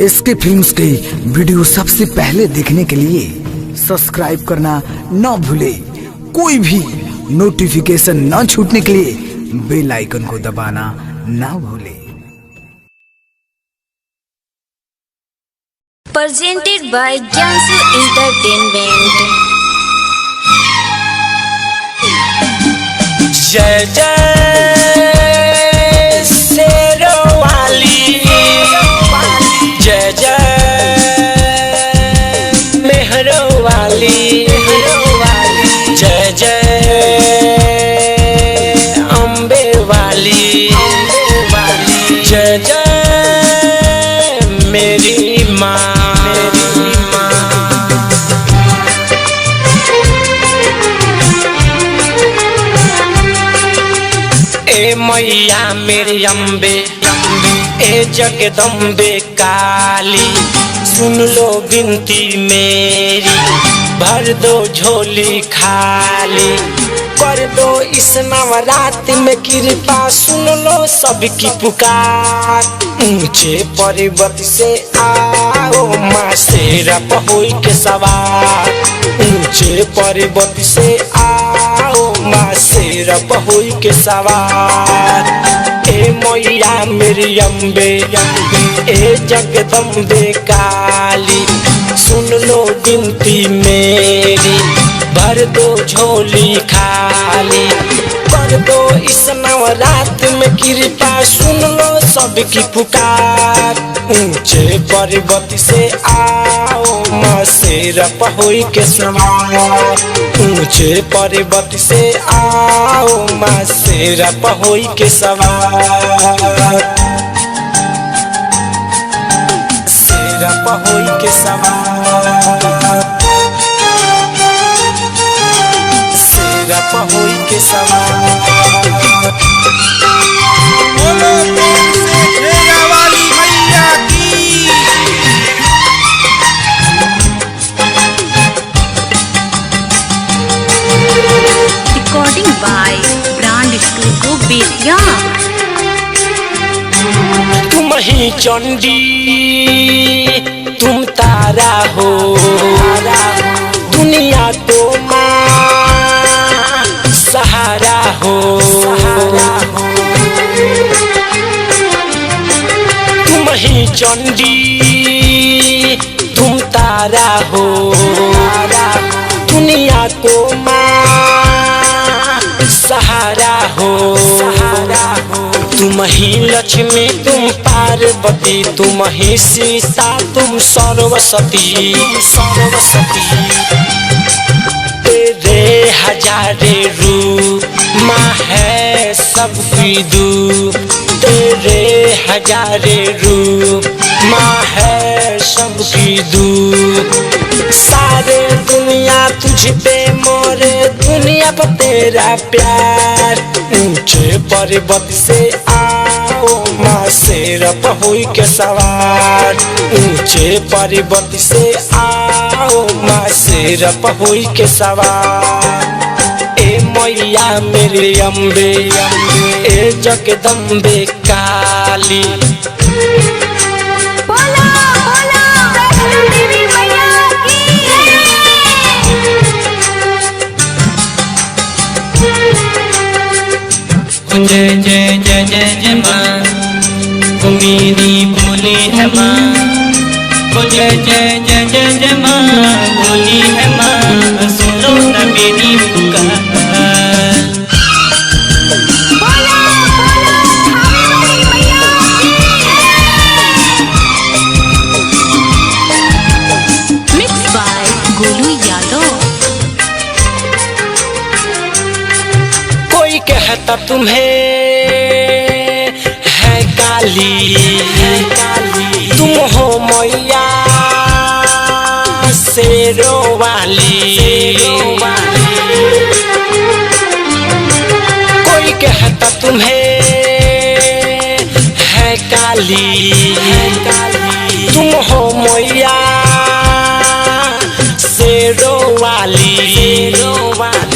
इसके फिल्म्स के वीडियो सबसे पहले देखने के लिए सब्सक्राइब करना ना भूले, कोई भी नोटिफिकेशन ना छूटने के लिए बेल आइकन को दबाना ना भूले। Presented by Jansu Entertainment। जय जय शेरों वाली, जय जय मेहरों वाली, जय जय अम्बे वाली, जय जय मेरी माँ। ए मैया मेरे अम्बे, ए जगदम्बे काली, सुन लो विनती मेरी, भर दो झोली खाली, कर दो इस नवरात्र में कृपा, सुन लो सबकी पुकार। ऊंचे पर्वत से आओ माँ शेरा पहुई के सवार, ऊंचे पर्वत से आओ माँ शेरा पहुई के सवार। ए मैया मेरी अम्बे, ए जगदम्बे काली, सुन लो विनती मेरी, भर दो झोली खाली, कर दो इस नवरात्र में कृपा, सुन लो सबकी पुकार। ऊंचे पर्वत से आओ माँ शेरा पहुई के सवार, ऊंचे पर्वत से आओ माँ शेरा पहुई के सवार, शेरा पहुई के सवार, शेरा पहुई के सवार। बोलो प्रेम से शेरा वाली मैया की। Recording by Brand Studio Betia। तुम ही चंडी तुम तारा हो, दुनिया को माँ सहारा हो, तुम ही चंडी तुम तारा हो, दुनिया को माँ सहारा हो, तुम ही लक्ष्मी तुम पार्वती, तुम ही सीता तुम सरस्वती, तेरे हजारे रूप माँ है सबकी दूप, तेरे हजारे रूप माँ है सबकी दूप। सारे दुनिया तुझ पे मोरे, दुनिया पर तेरा प्यार। ऊंचे पर्वत से आओ माँ शेरा पहुई के सवार, ऊंचे पर्वत से आओ माँ शेरा पहुई के सवार। ए मैया मेरे अम्बे, ए जगदम्बे काली, जय जय जय जय जय माँ, वो मेरी भोली है माँ, वो जय जय जय जय जय माँ, भोली है माँ, सुनो न मेरी पुकार। Mixed by Golu Yadav. कोई कहता तुम्हें है काली, तुम हो मैया शेरों वाली, कोई कहता तुम्हें है काली, तुम हो मैया शेरों वाली,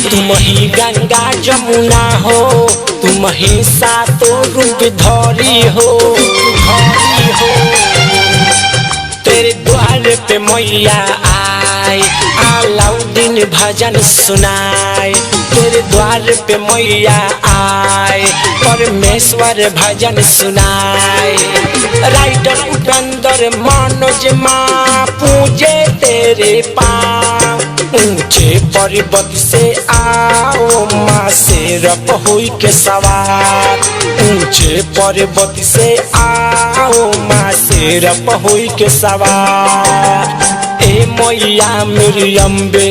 तुम ही गंगा जमुना हो, तुम ही सातों रूप धरी हो, पे मैया आए, अलाउद्दीन भजन सुनाए। तेरे द्वार पे मैया आए, परमेश्वर भजन सुनाए। राइटर उपेंद्र मनोज माँ पूजे तेरे पाँव। ऊंचे पर्वत से आओ माँ शेरप हुई के सवार। ऊंचे पर्वत से आओ माँ शेरप हुई के सवार। ए मैया मेरी अम्बे,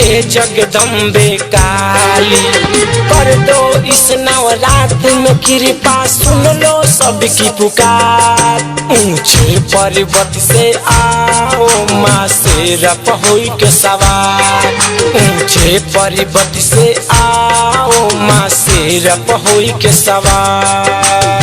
ए जगदम्बे काली, कर दो इस नवरात में कृपा, सुन लो सबकी पुकार। ऊंचे पर्वत से आओ माँ शेरप हुई के सवार। ऊंचे पर्वत से आओ माँ शेरप हुई के सवार।